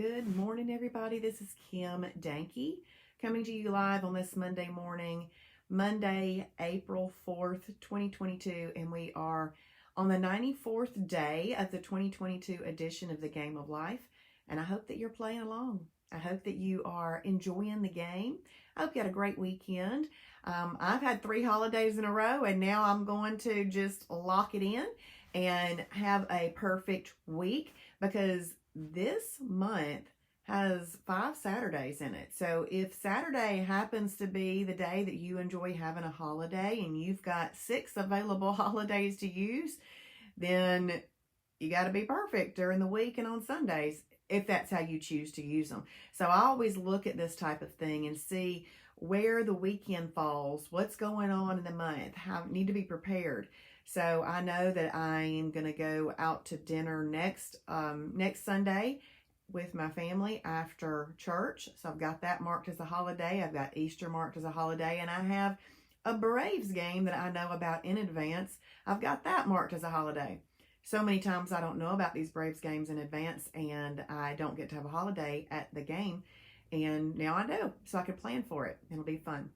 Good morning, everybody. This is Kim Danke coming to you live on this Monday morning, Monday, April 4th, 2022, and we are on the 94th day of the 2022 edition of the Game of Life, and I hope that you're playing along. I hope that you are enjoying the game. I hope you had a great weekend. I've had 3 holidays in a row, and now I'm going to just lock it in and have a perfect week because this month has 5 Saturdays in it. So if Saturday happens to be the day that you enjoy having a holiday and you've got 6 available holidays to use, then you got to be perfect during the week and on Sundays if that's how you choose to use them. So I always look at this type of thing and see where the weekend falls, what's going on in the month, how I need to be prepared. So I know that I am going to go out to dinner next Sunday with my family after church. So I've got that marked as a holiday. I've got Easter marked as a holiday, and I have a Braves game that I know about in advance. I've got that marked as a holiday. So many times I don't know about these Braves games in advance, and I don't get to have a holiday at the game. And now I do, so I can plan for it. It'll be fun.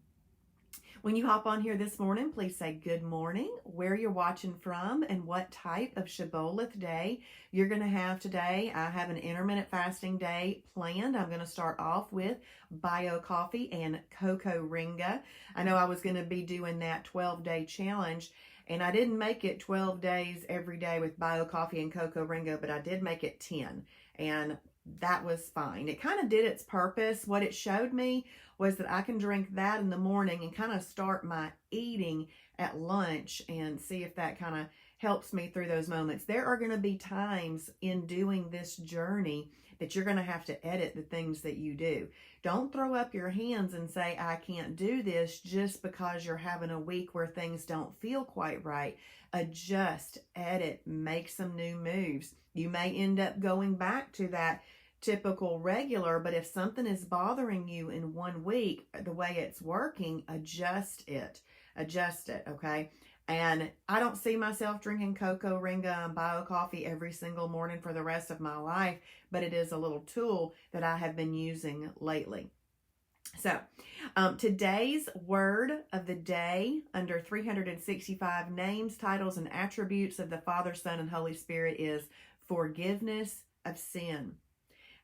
When you hop on here this morning, please say good morning, where you're watching from, and what type of Shibboleth day you're going to have today. I have an intermittent fasting day planned. I'm going to start off with bio coffee and cocoa ringa. I know I was going to be doing that 12-day challenge, and I didn't make it 12 days every day with bio coffee and cocoa ringa, but I did make it 10, and that was fine. It kind of did its purpose. What it showed me was that I can drink that in the morning and kind of start my eating at lunch and see if that kind of helps me through those moments. There are going to be times in doing this journey that you're going to have to edit the things that you do. Don't throw up your hands and say, I can't do this just because you're having a week where things don't feel quite right. Adjust, edit, make some new moves. You may end up going back to that typical regular, but if something is bothering you in 1 week, the way it's working, adjust it, okay? And I don't see myself drinking cocoa ringa and bio coffee every single morning for the rest of my life, but it is a little tool that I have been using lately. So today's word of the day under 365 names, titles, and attributes of the Father, Son, and Holy Spirit is forgiveness of sin.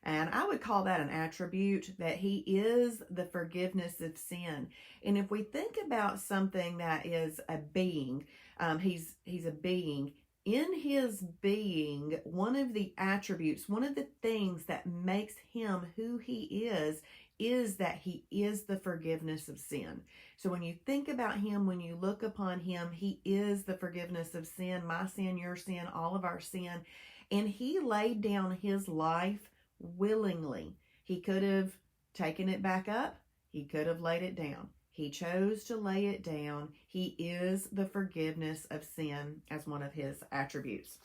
And I would call that an attribute, that he is the forgiveness of sin. And if we think about something that is a being, he's a being. In his being, one of the attributes, one of the things that makes him who he is that he is the forgiveness of sin. So when you think about him, when you look upon him, he is the forgiveness of sin, my sin, your sin, all of our sin. And he laid down his life willingly. He could have taken it back up. He could have laid it down. He chose to lay it down. He is the forgiveness of sin as one of his attributes.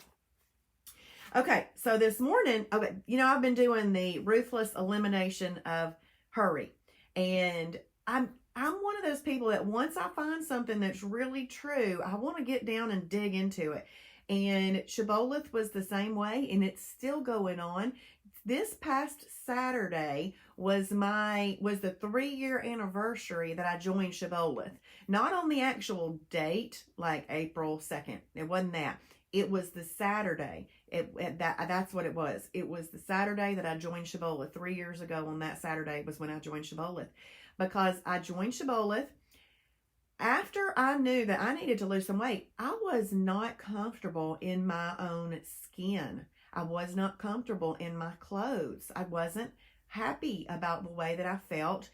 Okay, so this morning, I've been doing the ruthless elimination of hurry. And I'm one of those people that once I find something that's really true, I want to get down and dig into it. And Shibboleth was the same way, and it's still going on. This past Saturday was the 3-year anniversary that I joined Shibboleth. Not on the actual date, like April 2nd. It wasn't that. It was the Saturday. That's what it was. It was the Saturday that I joined Shibboleth. 3 years ago on that Saturday was when I joined Shibboleth. Because I joined Shibboleth after I knew that I needed to lose some weight. I was not comfortable in my own skin. I was not comfortable in my clothes. I wasn't happy about the way that I felt,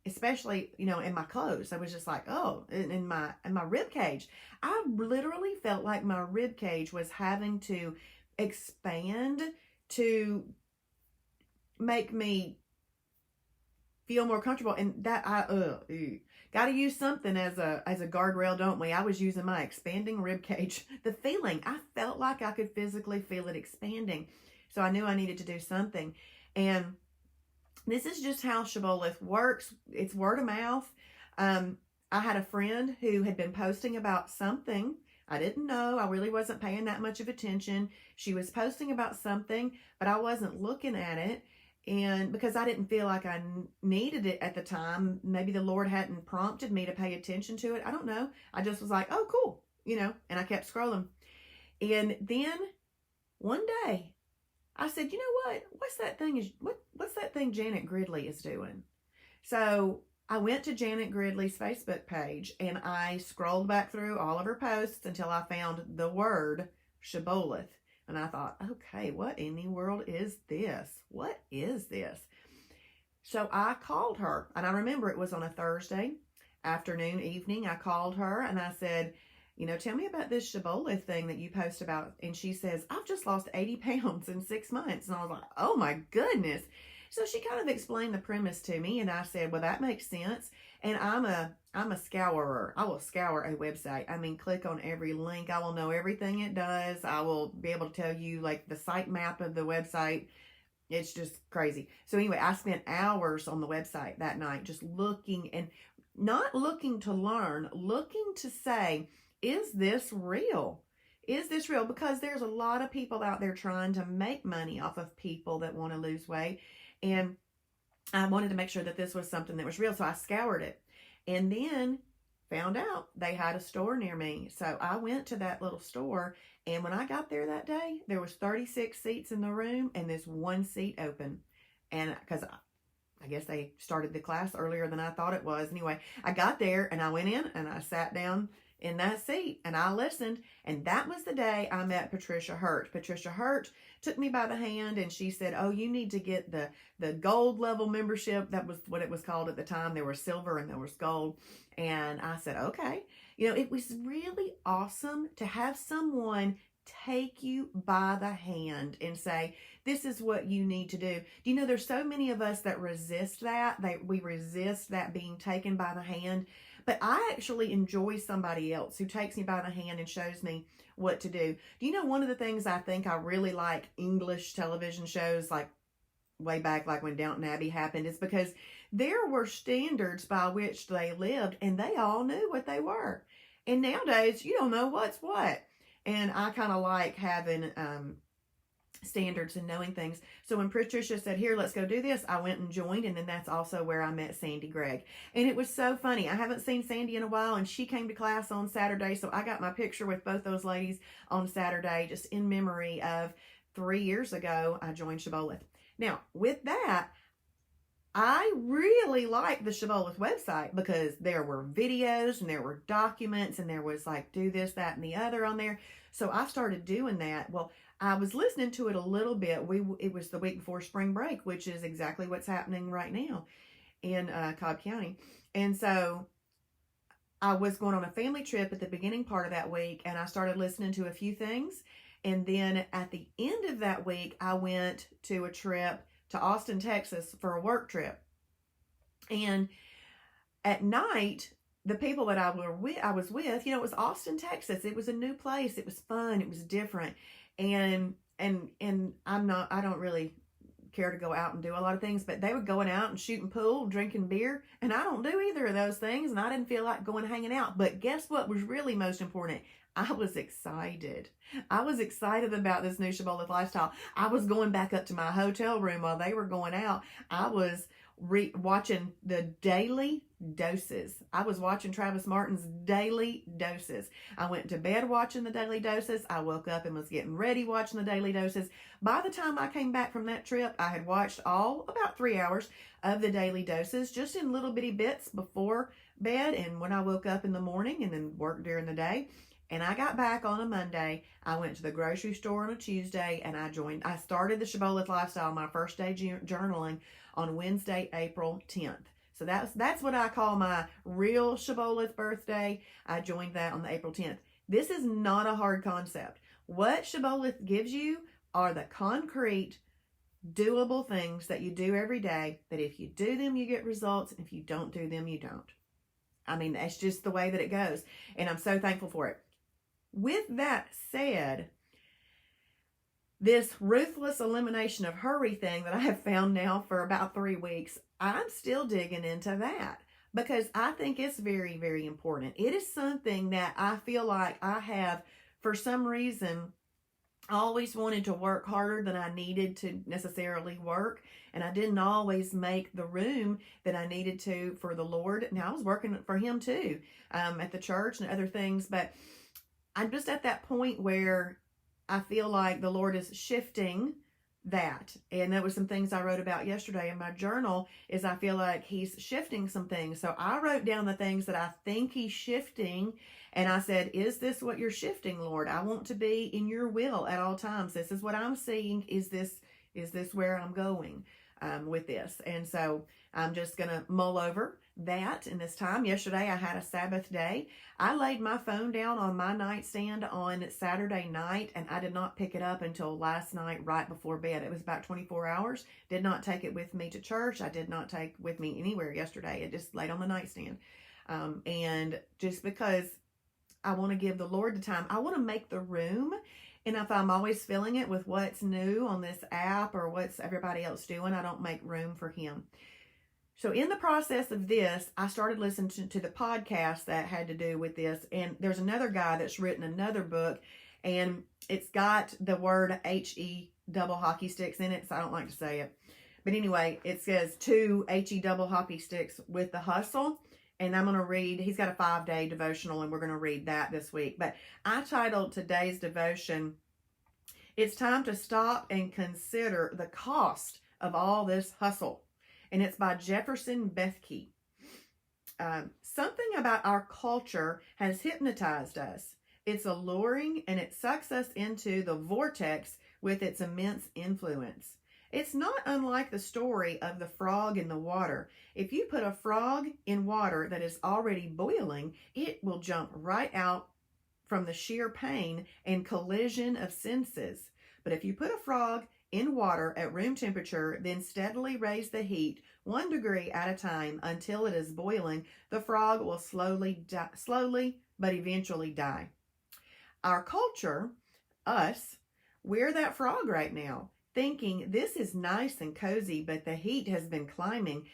especially, in my clothes. I was just like, in my rib cage. I literally felt like my rib cage was having to expand to make me feel more comfortable. And that got to use something as a guardrail, don't we? I was using my expanding rib cage. The feeling, I felt like I could physically feel it expanding. So I knew I needed to do something. And this is just how Shibboleth works. It's word of mouth. I had a friend who had been posting about something. I didn't know. I really wasn't paying that much of attention. She was posting about something, but I wasn't looking at it. And because I didn't feel like I needed it at the time, maybe the Lord hadn't prompted me to pay attention to it. I don't know. I just was like, oh, cool, and I kept scrolling. And then one day I said, you know what? What's that thing Janet Gridley is doing? So I went to Janet Gridley's Facebook page and I scrolled back through all of her posts until I found the word shibboleth. And I thought, okay, what in the world is this? What is this? So I called her, and I remember it was on a Thursday afternoon, evening. I called her and I said, tell me about this shibboleth thing that you post about. And she says, I've just lost 80 pounds in 6 months. And I was like, oh my goodness. So she kind of explained the premise to me, and I said, well, that makes sense. And I'm a scourer. I will scour a website. I mean, click on every link. I will know everything it does. I will be able to tell you like the site map of the website. It's just crazy. So anyway, I spent hours on the website that night just looking, and not looking to learn, looking to say, is this real? Is this real? Because there's a lot of people out there trying to make money off of people that want to lose weight. And I wanted to make sure that this was something that was real. So I scoured it and then found out they had a store near me. So I went to that little store, and when I got there that day, there was 36 seats in the room and this one seat open. And because I guess they started the class earlier than I thought it was. Anyway, I got there and I went in and I sat down in that seat and I listened. And that was the day I met Patricia Hurt. Patricia Hurt took me by the hand and she said, oh, you need to get the gold level membership. That was what it was called at the time. There was silver and there was gold. And I said, okay. It was really awesome to have someone take you by the hand and say, this is what you need to do. Do you know there's so many of us that resist that? We resist that being taken by the hand. But I actually enjoy somebody else who takes me by the hand and shows me what to do. Do you know one of the things I think I really like English television shows, like way back, like when Downton Abbey happened, is because there were standards by which they lived and they all knew what they were. And nowadays, you don't know what's what. And I kind of like having standards and knowing things. So when Patricia said, here, let's go do this, I went and joined. And then that's also where I met Sandy Gregg. And it was so funny. I haven't seen Sandy in a while, and she came to class on Saturday. So I got my picture with both those ladies on Saturday, just in memory of 3 years ago, I joined Shibboleth. Now, with that, I really liked the Shibboleth website because there were videos and there were documents and there was like do this, that, and the other on there. So I started doing that. Well, I was listening to it a little bit. It was the week before spring break, which is exactly what's happening right now in Cobb County. And so I was going on a family trip at the beginning part of that week, and I started listening to a few things. And then at the end of that week, I went to a trip to Austin, Texas for a work trip. And at night, the people that I was with, it was Austin, Texas. It was a new place. It was fun. It was different. And I don't really care to go out and do a lot of things, but they were going out and shooting pool, drinking beer, and I don't do either of those things, and I didn't feel like going hanging out. But guess what was really most important? I was excited. I was excited about this new Shibboleth lifestyle. I was going back up to my hotel room while they were going out. I was watching the Daily Doses. I was watching Travis Martin's Daily Doses. I went to bed watching the Daily Doses. I woke up and was getting ready watching the Daily Doses. By the time I came back from that trip, I had watched about 3 hours of the Daily Doses, just in little bitty bits before bed and when I woke up in the morning, and then worked during the day. And I got back on a Monday. I went to the grocery store on a Tuesday, and I started the Shibboleth lifestyle, my first day journaling, on Wednesday, April 10th. So that's what I call my real Shibboleth birthday. I joined that on the April 10th. This is not a hard concept. What Shibboleth gives you are the concrete, doable things that you do every day, that if you do them, you get results, and if you don't do them, you don't. I mean, that's just the way that it goes, and I'm so thankful for it. With that said, this ruthless elimination of hurry thing that I have found now for about 3 weeks, I'm still digging into that because I think it's very, very important. It is something that I feel like I have, for some reason, I always wanted to work harder than I needed to necessarily work, and I didn't always make the room that I needed to for the Lord. Now, I was working for Him too, at the church and other things, but I'm just at that point where I feel like the Lord is shifting that. And that was some things I wrote about yesterday in my journal, is I feel like He's shifting some things. So I wrote down the things that I think He's shifting. And I said, is this what you're shifting, Lord? I want to be in your will at all times. This is what I'm seeing. Is this where I'm going with this? And so I'm just going to mull over that in this time. Yesterday, I had a Sabbath day. I laid my phone down on my nightstand on Saturday night, and I did not pick it up until last night right before bed. It was about 24 hours. Did not take it with me to church. I did not take with me anywhere yesterday. It just laid on the nightstand. And just because I want to give the Lord the time, I want to make the room. And if I'm always filling it with what's new on this app or what's everybody else doing, I don't make room for Him. So in the process of this, I started listening to the podcast that had to do with this. And there's another guy that's written another book, and it's got the word HE double hockey sticks in it. So I don't like to say it. But anyway, it says 2 HE double hockey sticks with the hustle. And I'm going to read, he's got a 5-day devotional, and we're going to read that this week. But I titled today's devotion, "It's Time to Stop and Consider the Cost of All This Hustle." And it's by Jefferson Bethke. Something about our culture has hypnotized us. It's alluring, and it sucks us into the vortex with its immense influence. It's not unlike the story of the frog in the water. If you put a frog in water that is already boiling, it will jump right out from the sheer pain and collision of senses. But if you put a frog in water at room temperature, then steadily raise the heat 1 degree at a time until it is boiling, the frog will slowly but eventually die. Our culture, us, we're that frog right now, thinking this is nice and cozy, but the heat has been climbing.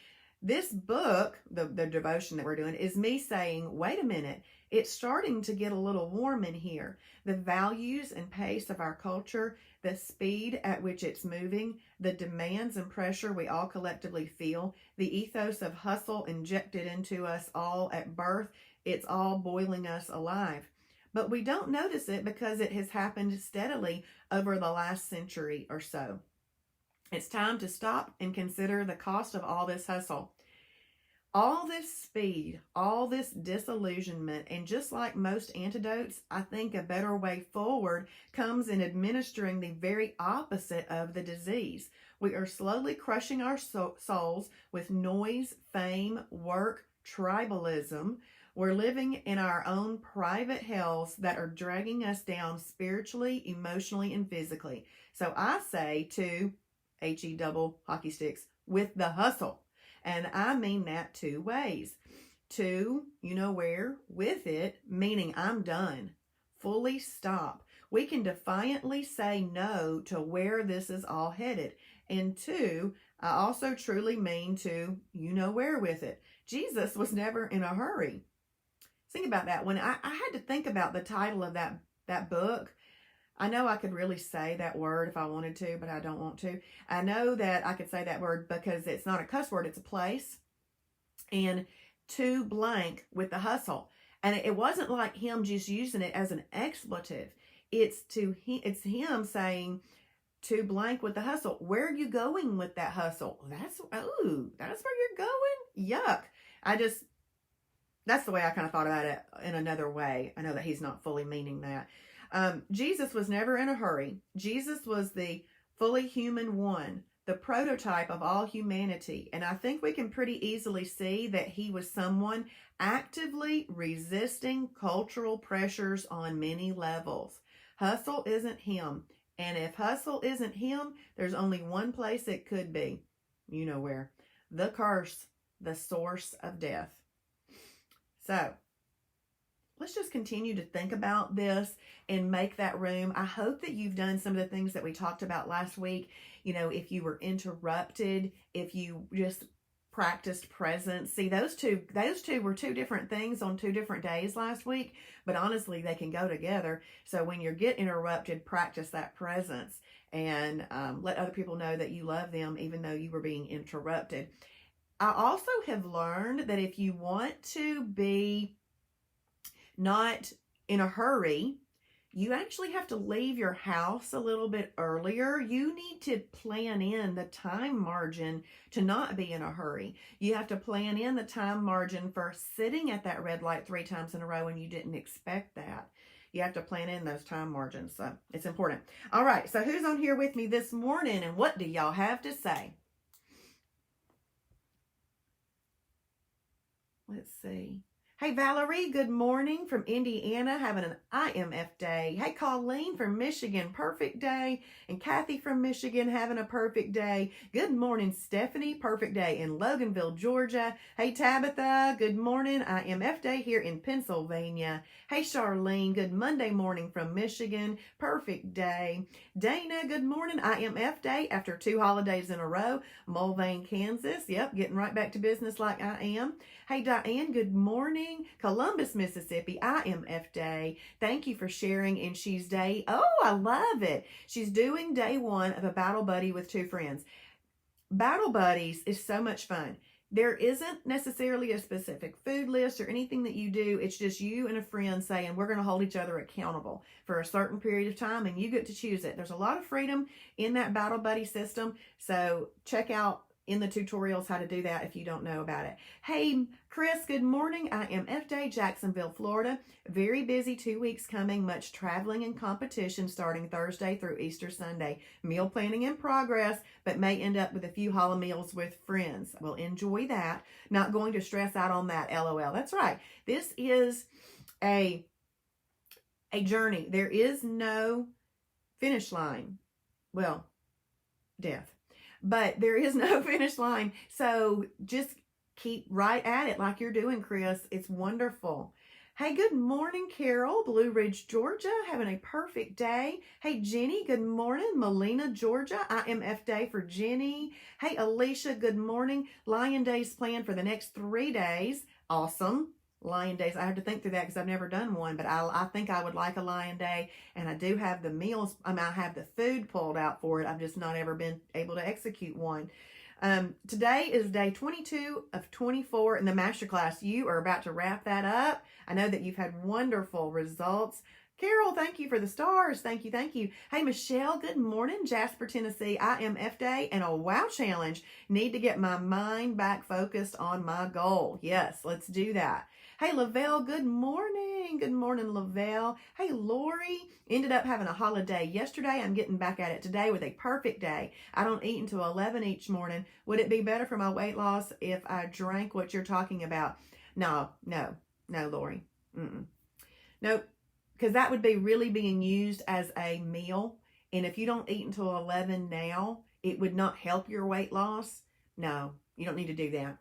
This book, the devotion that we're doing, is me saying, wait a minute, it's starting to get a little warm in here. The values and pace of our culture, the speed at which it's moving, the demands and pressure we all collectively feel, the ethos of hustle injected into us all at birth, it's all boiling us alive. But we don't notice it because it has happened steadily over the last century or so. It's time to stop and consider the cost of all this hustle. All this speed, all this disillusionment, and just like most antidotes, I think a better way forward comes in administering the very opposite of the disease. We are slowly crushing our souls with noise, fame, work, tribalism. We're living in our own private hells that are dragging us down spiritually, emotionally, and physically. So I say to HE double hockey sticks with the hustle. And I mean that 2 ways. 2, you know where, with it, meaning I'm done. Fully stop. We can defiantly say no to where this is all headed. And 2, I also truly mean to, you know where with it. Jesus was never in a hurry. Think about that. When I had to think about the title of that book, I know I could really say that word if I wanted to, but I don't want to. I know that I could say that word because it's not a cuss word, it's a place. And to blank with the hustle. And it wasn't like him just using it as an expletive. It's him saying to blank with the hustle. Where are you going with that hustle? That's where you're going? Yuck. That's the way I kind of thought about it in another way. I know that he's not fully meaning that. Jesus was never in a hurry. Jesus was the fully human one, the prototype of all humanity. And I think we can pretty easily see that he was someone actively resisting cultural pressures on many levels. Hustle isn't him. And if hustle isn't him, there's only one place it could be. You know where. The curse, the source of death. So, let's just continue to think about this and make that room. I hope that you've done some of the things that we talked about last week. You know, if you were interrupted, if you just practiced presence. See, those two were two different things on two different days last week, but honestly, they can go together. So when you get interrupted, practice that presence and let other people know that you love them, even though you were being interrupted. I also have learned that if you want to be not in a hurry, you actually have to leave your house a little bit earlier. You need to plan in the time margin to not be in a hurry. You have to plan in the time margin for sitting at that red light 3 times in a row when you didn't expect that. You have to plan in those time margins. So it's important. All right. So who's on here with me this morning and what do y'all have to say? Let's see. Hey, Valerie, good morning from Indiana, having an IMF day. Hey, Colleen from Michigan, perfect day. And Kathy from Michigan, having a perfect day. Good morning, Stephanie, perfect day in Loganville, Georgia. Hey, Tabitha, good morning, IMF day here in Pennsylvania. Hey, Charlene, good Monday morning from Michigan, perfect day. Dana, good morning, IMF day after 2 holidays in a row. Mulvane, Kansas, yep, getting right back to business like I am. Hey, Diane, good morning. Columbus, Mississippi, IMF day. Thank you for sharing in She's Day. Oh, I love it. She's doing day 1 of a battle buddy with 2 friends. Battle buddies is so much fun. There isn't necessarily a specific food list or anything that you do. It's just you and a friend saying, we're going to hold each other accountable for a certain period of time, and you get to choose it. There's a lot of freedom in that battle buddy system. So check out in the tutorials how to do that if you don't know about it. Hey, Chris, good morning. IMF Day, Jacksonville, Florida. Very busy 2 weeks coming. Much traveling and competition starting Thursday through Easter Sunday. Meal planning in progress, but may end up with a few holla meals with friends. Well, enjoy that. Not going to stress out on that, LOL. That's right. This is a journey. There is no finish line. Well, death. But there is no finish line. So just keep right at it like you're doing, Chris. It's wonderful. Hey, good morning, Carol, Blue Ridge, Georgia, having a perfect day. Hey, Jenny, good morning, Molina, Georgia, IMF day for Jenny. Hey, Alicia, good morning. Lion Days planned for the next 3 days. Awesome. Lion Days. I have to think through that because I've never done one, but I think I would like a Lion Day, and I do have the meals. I have the food pulled out for it. I've just not ever been able to execute one. Today is day 22 of 24 in the masterclass. You are about to wrap that up. I know that you've had wonderful results. Carol, thank you for the stars. Thank you, thank you. Hey, Michelle, good morning. Jasper, Tennessee, IMF day and a wow challenge. Need to get my mind back focused on my goal. Yes, let's do that. Hey, Lavelle, good morning. Good morning, Lavelle. Hey, Lori, ended up having a holiday yesterday. I'm getting back at it today with a perfect day. I don't eat until 11 each morning. Would it be better for my weight loss if I drank what you're talking about? No, Lori. Nope. Because that would be really being used as a meal. And if you don't eat until 11 now, it would not help your weight loss. No, you don't need to do that.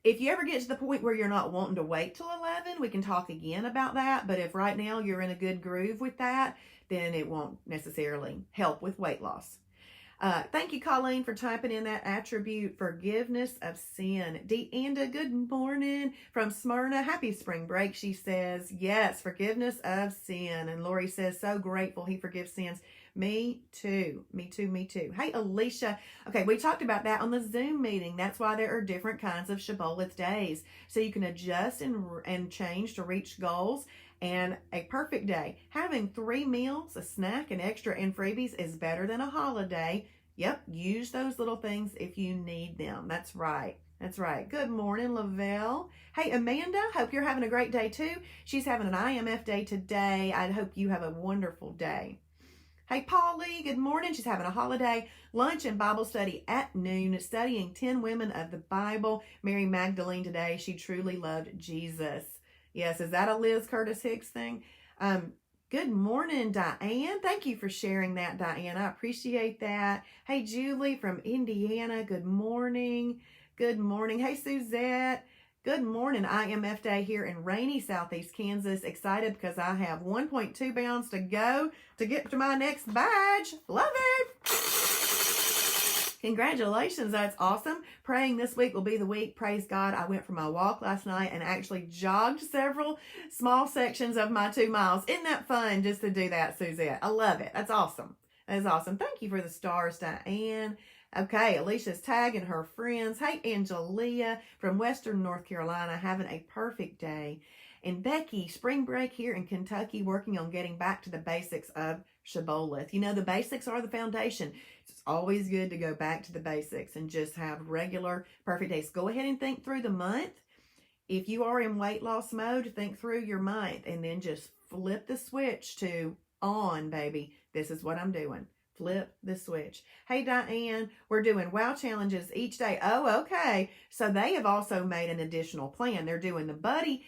If you ever get to the point where you're not wanting to wait till 11, we can talk again about that. But if right now you're in a good groove with that, then it won't necessarily help with weight loss. Thank you, Colleen, for typing in that attribute, forgiveness of sin. Deanda, good morning from Smyrna. Happy spring break, she says. Yes, forgiveness of sin. And Lori says, so grateful he forgives sins. Me too. Hey, Alicia. Okay, we talked about that on the Zoom meeting. That's why there are different kinds of Shibboleth days. So you can adjust and change to reach goals. And a perfect day. Having 3 meals, a snack, an extra, and freebies is better than a holiday. Yep, use those little things if you need them. That's right. That's right. Good morning, Lavelle. Hey, Amanda, hope you're having a great day too. She's having an IMF day today. I hope you have a wonderful day. Hey, Polly, good morning. She's having a holiday lunch and Bible study at noon, studying 10 women of the Bible. Mary Magdalene today. She truly loved Jesus. Yes, is that a Liz Curtis Hicks thing? Good morning, Diane. Thank you for sharing that, Diane. I appreciate that. Hey, Julie from Indiana. Good morning. Good morning. Hey, Suzette. Good morning. IMF day here in rainy Southeast Kansas. Excited because I have 1.2 pounds to go to get to my next badge. Love it. Congratulations, that's awesome. Praying this week will be the week. Praise God. I went for my walk last night and actually jogged several small sections of my 2 miles. Isn't that fun just to do that, Suzette? I love it. That's awesome. That is awesome. Thank you for the stars, Diane. Okay, Alicia's tagging her friends. Hey, Angelia from Western North Carolina, having a perfect day. And Becky, spring break here in Kentucky, working on getting back to the basics of Shibboleth. You know, the basics are the foundation. It's always good to go back to the basics and just have regular, perfect days. Go ahead and think through the month. If you are in weight loss mode, think through your month and then just flip the switch to on, baby. This is what I'm doing. Flip the switch. Hey, Diane, we're doing WOW challenges each day. Oh, okay. So they have also made an additional plan. They're doing the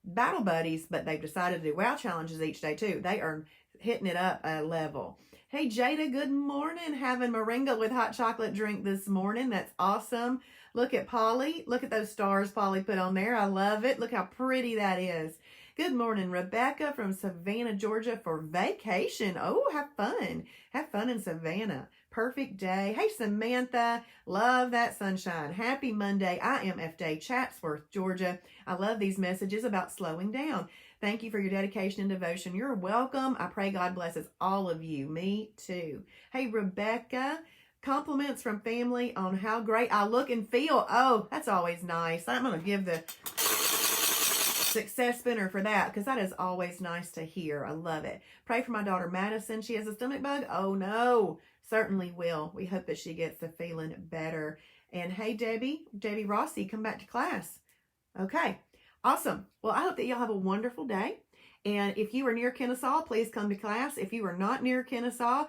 battle buddies, but they've decided to do WOW challenges each day too. They are hitting it up a level. Hey, Jada, good morning. Having moringa with hot chocolate drink this morning. That's awesome. Look at Polly. Look at those stars Polly put on there. I love it. Look how pretty that is. Good morning, Rebecca from Savannah, Georgia for vacation. Oh, have fun. Have fun in Savannah. Perfect day. Hey, Samantha. Love that sunshine. Happy Monday. I am FJ Chatsworth, Georgia. I love these messages about slowing down. Thank you for your dedication and devotion. You're welcome. I pray God blesses all of you. Me too. Hey, Rebecca. Compliments from family on how great I look and feel. Oh, that's always nice. I'm going to give the success spinner for that because that is always nice to hear. I love it. Pray for my daughter Madison. She has a stomach bug. Oh no, certainly will. We hope that she gets the feeling better. And hey, Debbie Rossi, come back to class. Okay, awesome. Well, I hope that y'all have a wonderful day. And if you are near Kennesaw, please come to class. If you are not near Kennesaw,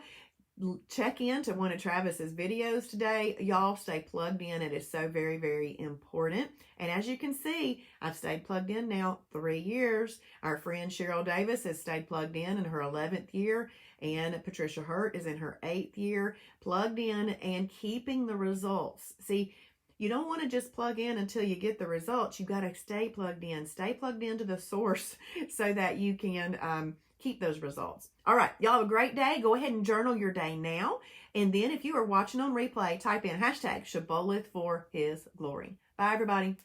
check in to one of Travis's videos today. Y'all stay plugged in. It is so very, very important. And as you can see, I've stayed plugged in now 3 years. Our friend Cheryl Davis has stayed plugged in her 11th year. And Patricia Hurt is in her 8th year, plugged in and keeping the results. See, you don't want to just plug in until you get the results. You got to stay plugged in. Stay plugged into the source so that you can keep those results. All right, y'all have a great day. Go ahead and journal your day now. And then if you are watching on replay, type in hashtag Shibboleth for his glory. Bye, everybody.